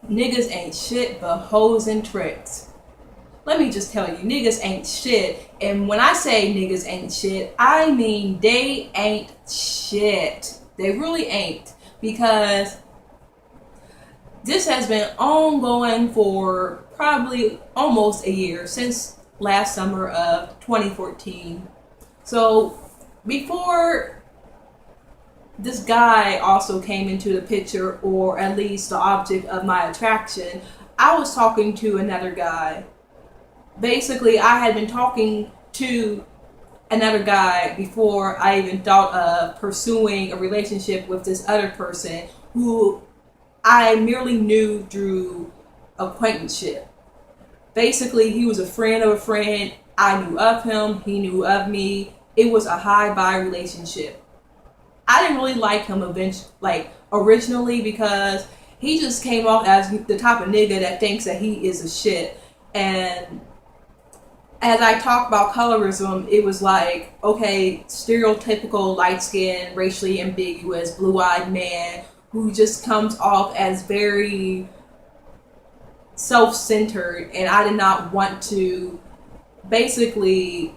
Niggas ain't shit but hoes and tricks. Let me just tell you, niggas ain't shit. And when I say niggas ain't shit, I mean they ain't shit. They really ain't. Because this has been ongoing for probably almost a year, since last summer of 2014. So before this guy also came into the picture, or at least the object of my attraction, I was talking to another guy. Basically, I had been talking to another guy before I even thought of pursuing a relationship with this other person who I merely knew through acquaintanceship. Basically, he was a friend of a friend. I knew of him, he knew of me. It was a high buy relationship. I didn't really like him originally, because he just came off as the type of nigga that thinks that he is a shit. And as I talked about colorism, it was like, okay, stereotypical light skinned, racially ambiguous, blue eyed man who just comes off as very self centered. And I did not want to basically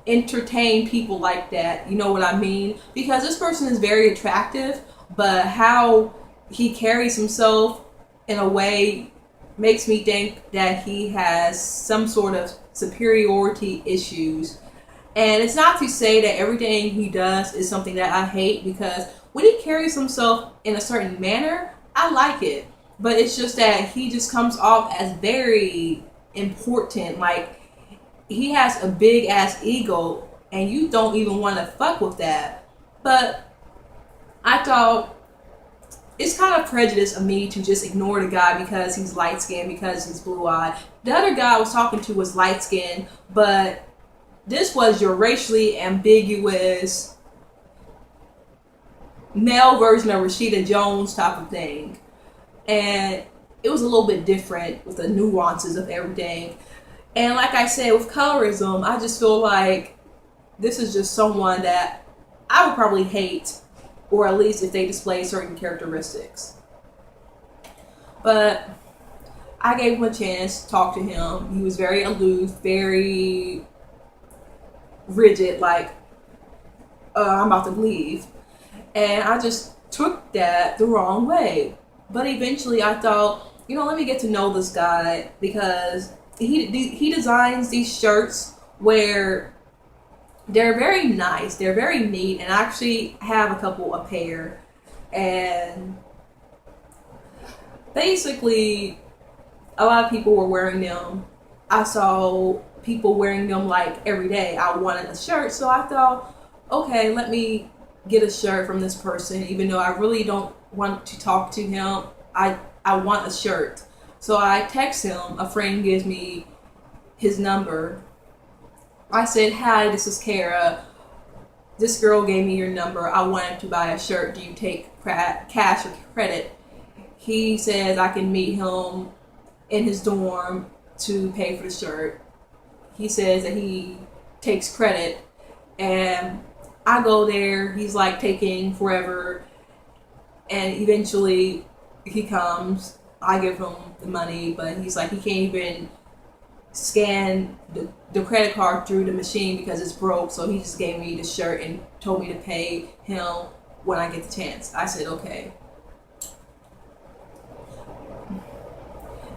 entertain people like that. You know what I mean? Because this person is very attractive, but how he carries himself in a way makes me think that he has some sort of superiority issues. And it's not to say that everything he does is something that I hate, because when he carries himself in a certain manner, I like it. But it's just that he just comes off as very important. Like, he has a big ass ego, and you don't even want to fuck with that. But I thought it's kind of prejudice of me to just ignore the guy because he's light skinned, because he's blue eyed. The other guy I was talking to was light skinned, but this was your racially ambiguous male version of Rashida Jones type of thing. And it was a little bit different with the nuances of everything. And like I said, with colorism, I just feel like this is just someone that I would probably hate, or at least if they display certain characteristics. But I gave him a chance to talk to him. He was very aloof, very rigid, like, I'm about to leave. And I just took that the wrong way. But eventually I thought, let me get to know this guy, because he designs these shirts where they're very nice, they're very neat, and I actually have a pair. And basically, a lot of people were wearing them. I saw people wearing them like every day. I wanted a shirt, so I thought, okay, let me get a shirt from this person, even though I really don't want to talk to him. I want a shirt. So I text him. A friend gives me his number. I said, hi, this is Kara. This girl gave me your number. I wanted to buy a shirt. Do you take cash or credit? He says I can meet him in his dorm to pay for the shirt. He says that he takes credit. And I go there. He's like taking forever. And eventually he comes. I give him the money, but he's like, he can't even scan the credit card through the machine because it's broke. So he just gave me the shirt and told me to pay him when I get the chance. I said, okay.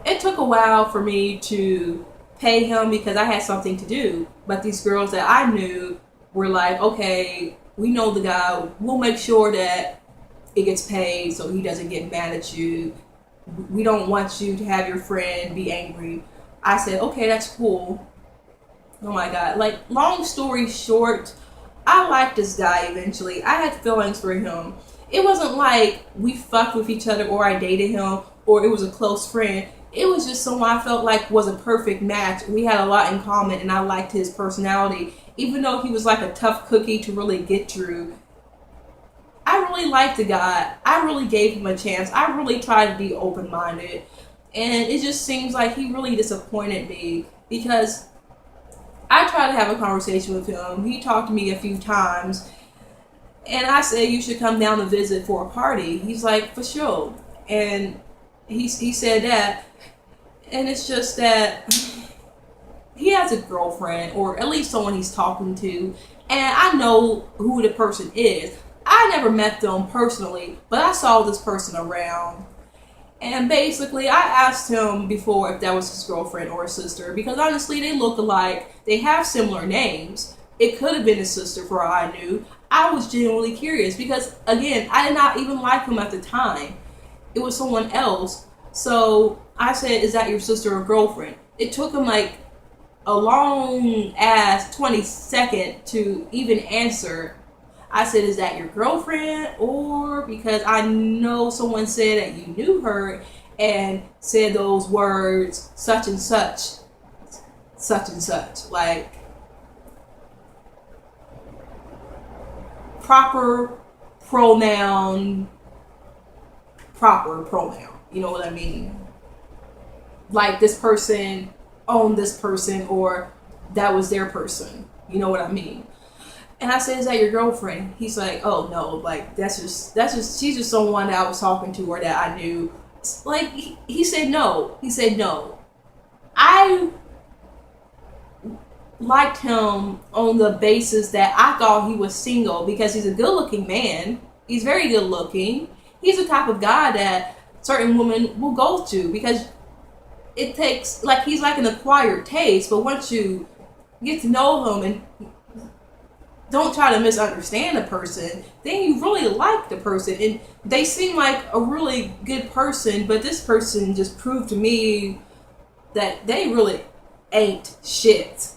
It took a while for me to pay him because I had something to do. But these girls that I knew were like, okay, we know the guy. We'll make sure that it gets paid so he doesn't get mad at you. We don't want you to have your friend be angry. I said, okay, that's cool. Oh my God. Like, long story short, I liked this guy eventually. I had feelings for him. It wasn't like we fucked with each other or I dated him or it was a close friend. It was just someone I felt like was a perfect match. We had a lot in common and I liked his personality. Even though he was like a tough cookie to really get through, I really liked the guy. I really gave him a chance. I really tried to be open-minded. And it just seems like he really disappointed me because I tried to have a conversation with him. He talked to me a few times. And I said, you should come down to visit for a party. He's like, for sure. And he said that, and it's just that he has a girlfriend, or at least someone he's talking to, and I know who the person is. I never met them personally, but I saw this person around. And basically, I asked him before if that was his girlfriend or his sister, because honestly, they look alike. They have similar names. It could have been his sister for all I knew. I was genuinely curious because, again, I did not even like him at the time. It was someone else. So I said, "Is that your sister or girlfriend?" It took him like a long ass 20 seconds to even answer. I said, "Is that your girlfriend?" Or because I know someone said that you knew her and said those words, such and such, such and such. Like, proper pronoun. You know what I mean? Like, this person owned this person, or that was their person. You know what I mean? And I said, "Is that your girlfriend?" He's like, "Oh no, like that's just she's just someone that I was talking to or that I knew." Like, he said no. He said no. I liked him on the basis that I thought he was single because he's a good-looking man. He's very good-looking. He's the type of guy that certain women will go to because it takes, like, he's like an acquired taste. But once you get to know him and don't try to misunderstand the person, then you really like the person. And they seem like a really good person, but this person just proved to me that they really ain't shit.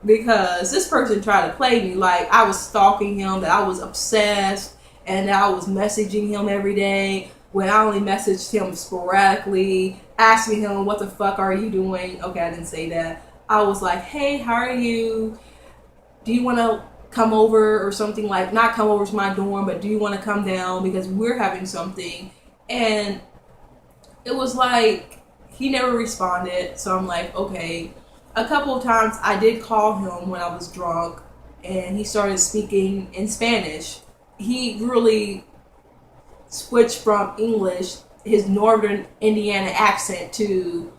Because this person tried to play me like I was stalking him, that I was obsessed, and that I was messaging him every day when I only messaged him sporadically, asking him, "What the fuck are you doing?" Okay, I didn't say that. I was like, "Hey, how are you? Do you want to come over," or something, like, not come over to my dorm, but "Do you want to come down because we're having something?" And it was like he never responded. So I'm like, okay. A couple of times I did call him when I was drunk, and he started speaking in Spanish. He really switched from English, his northern Indiana accent, to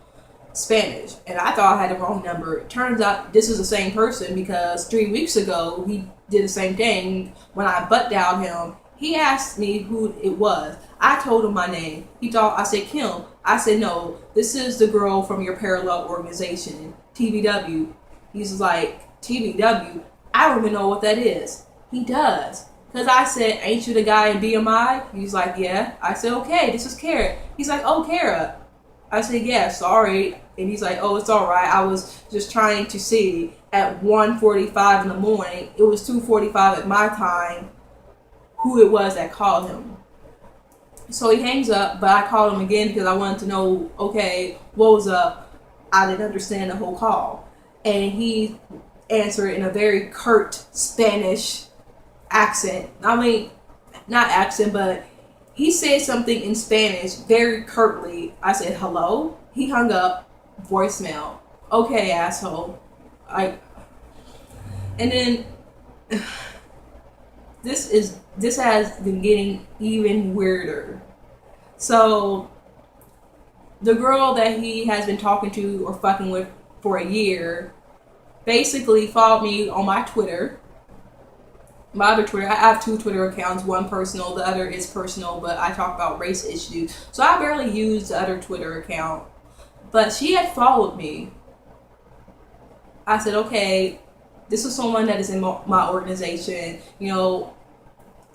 Spanish, and I thought I had the wrong number. It turns out this is the same person because 3 weeks ago he did the same thing. When I butt dialed him, he asked me who it was. I told him my name. He thought I said Kim. I said, "No, this is the girl from your parallel organization, TBW." He's like, "TBW? I don't even know what that is." He does. Because I said, "Ain't you the guy in BMI?" He's like, "Yeah." I said, "Okay, this is Kara." He's like, "Oh, Kara." I said, "Yeah, sorry." And he's like, "Oh, it's all right. I was just trying to see at 1:45 in the morning. It was 2:45 at my time, who it was that called him." So he hangs up, but I called him again because I wanted to know, okay, what was up? I didn't understand the whole call. And he answered in a very curt Spanish accent. I mean, not accent, but he said something in Spanish very curtly. I said, "Hello?" He hung up, voicemail. "Okay, asshole." And then this has been getting even weirder. So the girl that he has been talking to or fucking with for a year basically followed me on my Twitter. My other Twitter, I have 2 Twitter accounts, one personal, the other is personal, but I talk about race issues. So I barely use the other Twitter account. But she had followed me. I said, okay, this is someone that is in my organization. You know,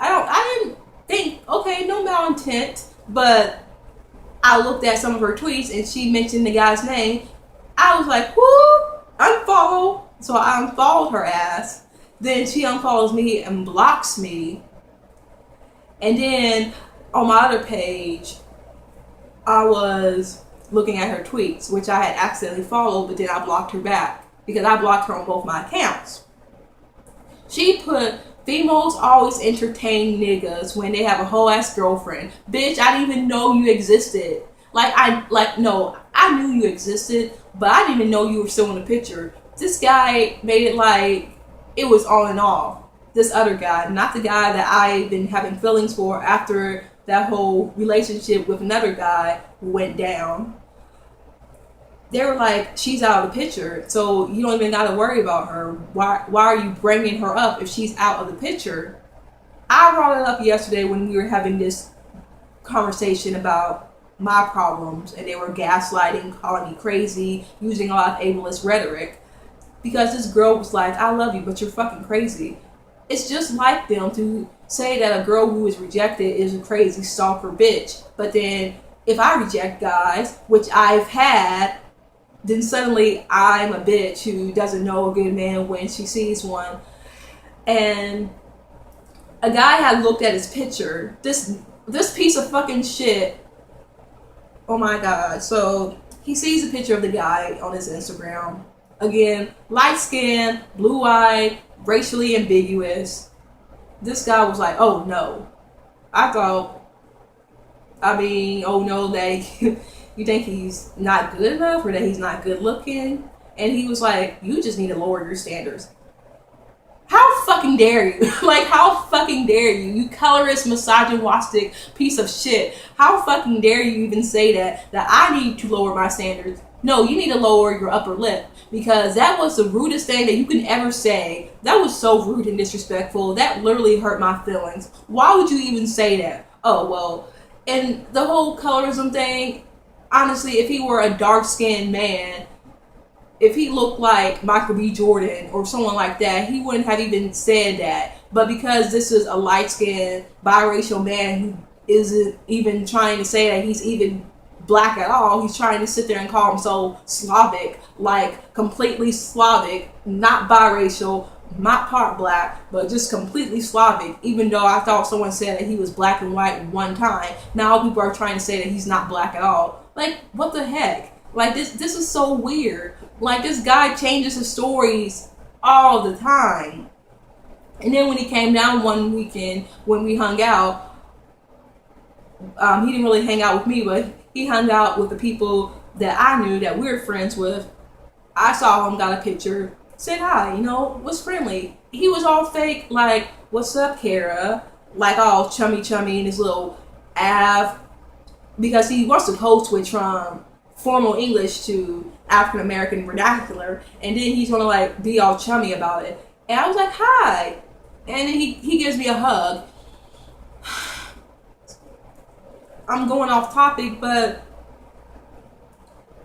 I didn't think, okay, no malintent, but I looked at some of her tweets and she mentioned the guy's name. I was like, whoo, unfollow. So I unfollowed her ass. Then she unfollows me and blocks me. And then on my other page, I was looking at her tweets, which I had accidentally followed, but then I blocked her back because I blocked her on both my accounts. She put, "Females always entertain niggas when they have a whole ass girlfriend." Bitch, I didn't even know you existed. No, I knew you existed, but I didn't even know you were still in the picture. This guy made it like it was on and off. This other guy, not the guy that I've been having feelings for after that whole relationship with another guy went down, they were like, she's out of the picture, so you don't even gotta worry about her. Why are you bringing her up if she's out of the picture? I brought it up yesterday when we were having this conversation about my problems, and they were gaslighting, calling me crazy, using a lot of ableist rhetoric, because this girl was like, I love you, but you're fucking crazy. It's just like them to say that a girl who is rejected is a crazy stalker bitch, but then if I reject guys, which I've had, then suddenly I'm a bitch who doesn't know a good man when she sees one. And a guy had looked at his picture, this piece of fucking shit. Oh my god. So he sees a picture of the guy on his Instagram. Again, light skin, blue eyed, racially ambiguous. This guy was like, oh no. Oh no, that you think he's not good enough or that he's not good looking? And he was like, you just need to lower your standards. How fucking dare you? Like, how fucking dare you? You colorist, misogynistic piece of shit. How fucking dare you even say that I need to lower my standards? No, you need to lower your upper lip, because that was the rudest thing that you can ever say. That was so rude and disrespectful. That literally hurt my feelings. Why would you even say that? Oh, well, and the whole colorism thing, honestly, if he were a dark-skinned man, if he looked like Michael B. Jordan or someone like that, he wouldn't have even said that. But because this is a light-skinned, biracial man who isn't even trying to say that he's even black at all, he's trying to sit there and call himself Slavic, like completely Slavic, not biracial, not part black, but just completely Slavic, even though I thought someone said that he was black and white one time. Now people are trying to say that he's not black at all. Like, what the heck? Like, this is so weird. Like, this guy changes his stories all the time. And then when he came down one weekend, when we hung out, he didn't really hang out with me, but he hung out with the people that I knew that we were friends with. I saw him, got a picture, said hi, was friendly. He was all fake, like, what's up, Kara? Like, all chummy in his little Av, because he wants to code switch from formal English to African American vernacular, and then he's gonna like be all chummy about it. And I was like, hi. And then he gives me a hug. I'm going off topic, but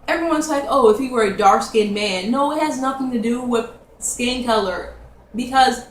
everyone's like, oh, if he were a dark-skinned man. No, it has nothing to do with skin color, because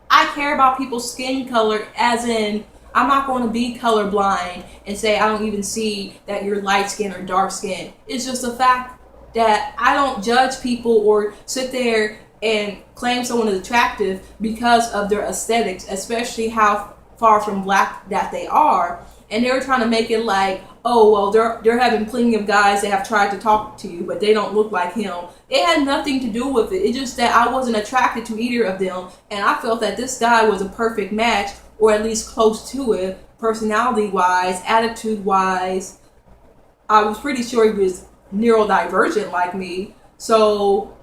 I care about people's skin color, as in, I'm not going to be colorblind and say I don't even see that you're light skin or dark skin. It's just a fact that I don't judge people or sit there and claim someone is attractive because of their aesthetics, especially how far from black that they are. And they were trying to make it like, oh, well, they're having plenty of guys that have tried to talk to you, but they don't look like him. It had nothing to do with it. It's just that I wasn't attracted to either of them, and I felt that this guy was a perfect match, or at least close to it, personality-wise, attitude-wise. I was pretty sure he was neurodivergent like me, so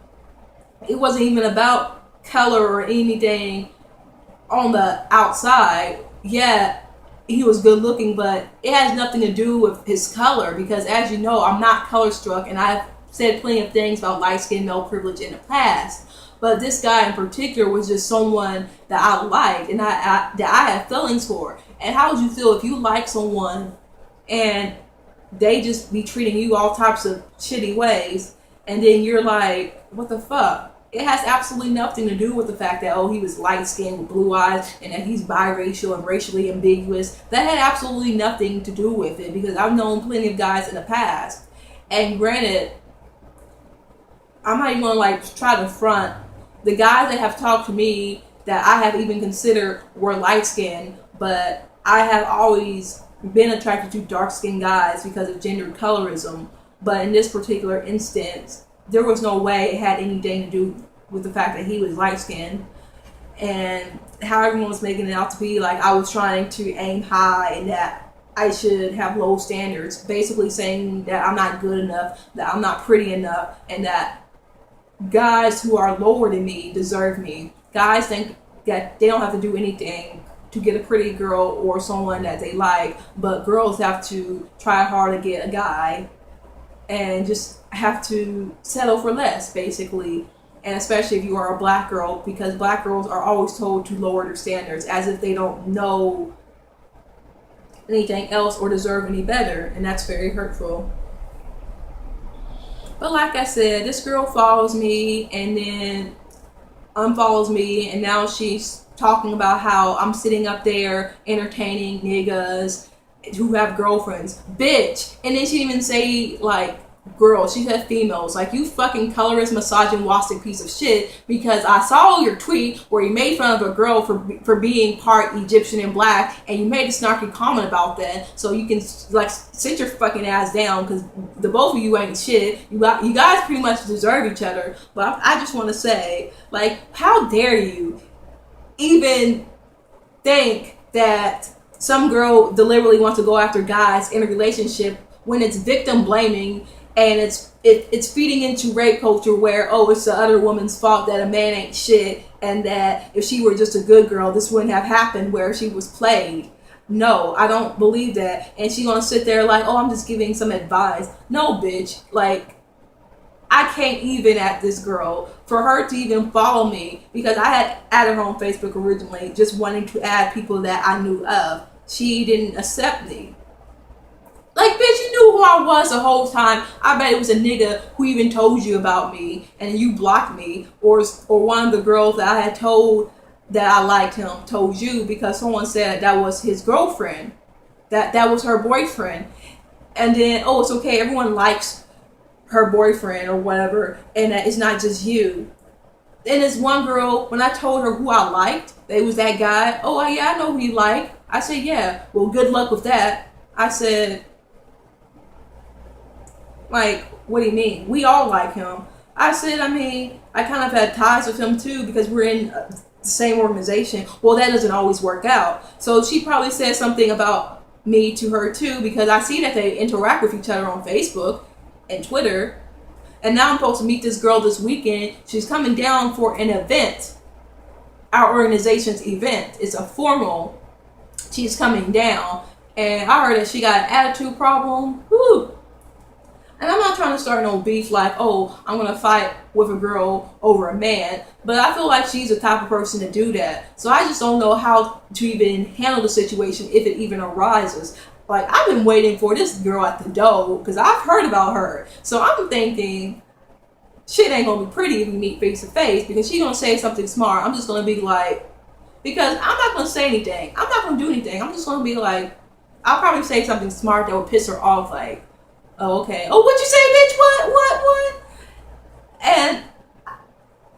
it wasn't even about color or anything on the outside. Yeah, he was good looking, but it has nothing to do with his color, because as you know, I'm not color struck, and I've said plenty of things about light-skinned male privilege in the past. But this guy in particular was just someone that I liked and that I had feelings for. And how would you feel if you like someone and they just be treating you all types of shitty ways, and then you're like, what the fuck? It has absolutely nothing to do with the fact that, oh, he was light-skinned with blue eyes and that he's biracial and racially ambiguous. That had absolutely nothing to do with it, because I've known plenty of guys in the past. And granted, I'm not even going to like try to front. The guys that have talked to me that I have even considered were light-skinned, but I have always been attracted to dark-skinned guys because of gender colorism. But in this particular instance, there was no way it had anything to do with the fact that he was light-skinned. And how everyone was making it out to be like I was trying to aim high and that I should have low standards, basically saying that I'm not good enough, that I'm not pretty enough, and that guys who are lower than me deserve me. Guys think that they don't have to do anything to get a pretty girl or someone that they like, but girls have to try hard to get a guy and just have to settle for less, basically. And especially if you are a black girl, because black girls are always told to lower their standards as if they don't know anything else or deserve any better, and that's very hurtful. But like I said, this girl follows me and then unfollows me, and now she's talking about how I'm sitting up there entertaining niggas who have girlfriends. Bitch. And then she didn't even say like girls, she said females. Like, you fucking colorist, misogynistic piece of shit, because I saw your tweet where you made fun of a girl for being part Egyptian and black, and you made a snarky comment about that, so you can like sit your fucking ass down, because the both of you ain't shit. You guys pretty much deserve each other. But I just want to say, like, how dare you even think that some girl deliberately wants to go after guys in a relationship when it's victim blaming, and it's feeding into rape culture where, oh, it's the other woman's fault that a man ain't shit, and that if she were just a good girl, this wouldn't have happened where she was played. No, I don't believe that. And she gonna sit there like, oh, I'm just giving some advice. No, bitch. Like, I can't even at this girl for her to even follow me, because I had added her on Facebook originally just wanting to add people that I knew of. She didn't accept me. Like, bitch, you knew who I was the whole time. I bet it was a nigga who even told you about me and you blocked me, or one of the girls that I had told that I liked him told you because someone said that was his girlfriend, that was her boyfriend. And then, oh, it's okay, everyone likes her boyfriend or whatever, and that it's not just you. Then this one girl, when I told her who I liked, it was that guy. Oh, yeah, I know who you like. I said, yeah, well, good luck with that. I said, like, what do you mean? We all like him. I said, I mean, I kind of had ties with him too because we're in the same organization. Well, that doesn't always work out. So she probably said something about me to her too, because I see that they interact with each other on Facebook and Twitter. And now I'm supposed to meet this girl this weekend. She's coming down for an event, our organization's event. It's a formal. She's coming down, and I heard that she got an attitude problem. Woo! And I'm not trying to start no beef like, oh, I'm going to fight with a girl over a man. But I feel like she's the type of person to do that. So I just don't know how to even handle the situation if it even arises. Like, I've been waiting for this girl at the door because I've heard about her. So I'm thinking, shit ain't going to be pretty if we meet face to face, because she's going to say something smart. I'm just going to be like, because I'm not going to say anything. I'm not going to do anything. I'm just going to be like, I'll probably say something smart that will piss her off, like, oh, okay. Oh, what'd you say, bitch? What? And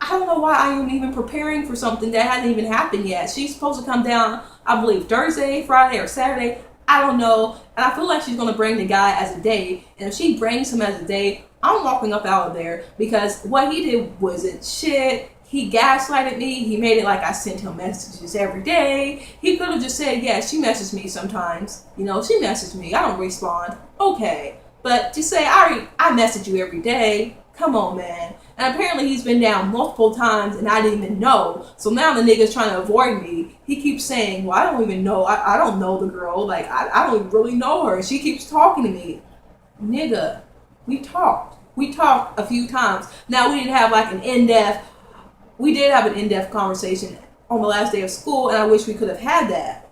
I don't know why I am even preparing for something that hasn't even happened yet. She's supposed to come down, I believe, Thursday, Friday, or Saturday. I don't know. And I feel like she's going to bring the guy as a date. And if she brings him as a date, I'm walking up out of there, because what he did wasn't shit. He gaslighted me. He made it like I sent him messages every day. He could have just said, yeah, she messages me sometimes. You know, she messages me. I don't respond. Okay. But to say, I message you every day, come on, man. And apparently he's been down multiple times and I didn't even know. So now the nigga's trying to avoid me. He keeps saying, well, I don't even know. I don't know the girl. Like, I don't really know her. She keeps talking to me. Nigga, we talked. We talked a few times. Now, we didn't have like we did have an in-depth conversation on the last day of school, and I wish we could have had that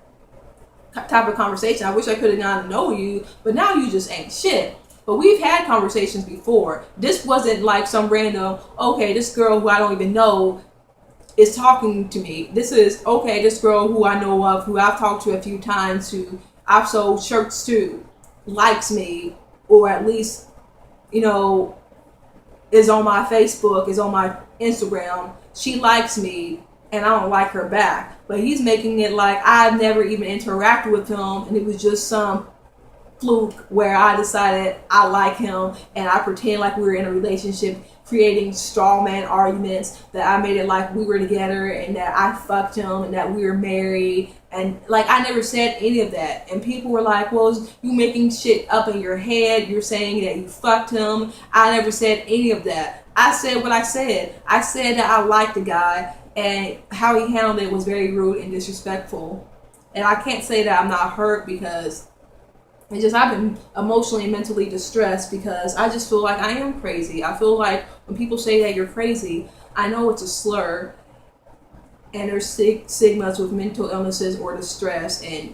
type of conversation. I wish I could have gotten to know you, but now you just ain't shit. But we've had conversations before. This wasn't like some random, okay, this girl who I don't even know is talking to me. This is, okay, this girl who I know of, who I've talked to a few times, who I've sold shirts to, likes me, or at least, you know, is on my Facebook, is on my Instagram. She likes me, and I don't like her back. But he's making it like I've never even interacted with him, and it was just some fluke where I decided I like him, and I pretend like we were in a relationship, creating straw man arguments that I made it like we were together and that I fucked him and that we were married. And like, I never said any of that. And people were like, well, you making shit up in your head. You're saying that you fucked him. I never said any of that. I said what I said. I said that I liked the guy, and how he handled it was very rude and disrespectful. And I can't say that I'm not hurt because it's just I've been emotionally and mentally distressed because I just feel like I am crazy. I feel like when people say that you're crazy, I know it's a slur, and there's stigmas with mental illnesses or distress and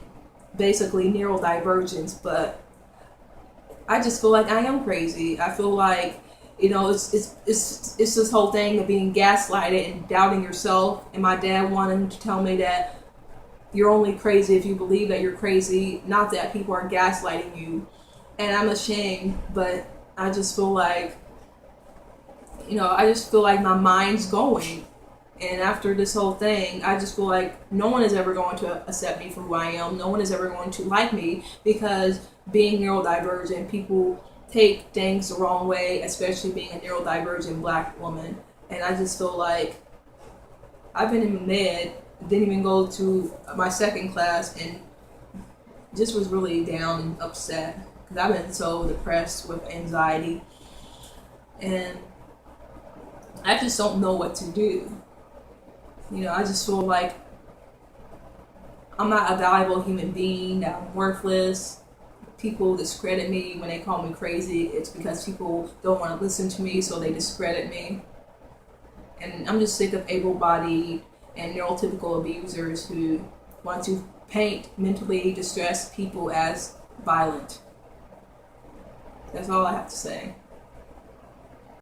basically neurodivergence, but I just feel like I am crazy. I feel like, you know, it's this whole thing of being gaslighted and doubting yourself. And my dad wanted to tell me that you're only crazy if you believe that you're crazy, not that people are gaslighting you. And I'm ashamed, but I just feel like, you know, I just feel like my mind's going. And after this whole thing, I just feel like no one is ever going to accept me for who I am. No one is ever going to like me because being neurodivergent, people take things the wrong way, especially being a neurodivergent black woman. And I just feel like I've been in med, didn't even go to my second class, and just was really down and upset because I've been so depressed with anxiety. And I just don't know what to do. You know, I just feel like I'm not a valuable human being, that I'm worthless. People discredit me when they call me crazy. It's because people don't want to listen to me, so they discredit me. And I'm just sick of able-bodied and neurotypical abusers who want to paint mentally distressed people as violent. That's all I have to say.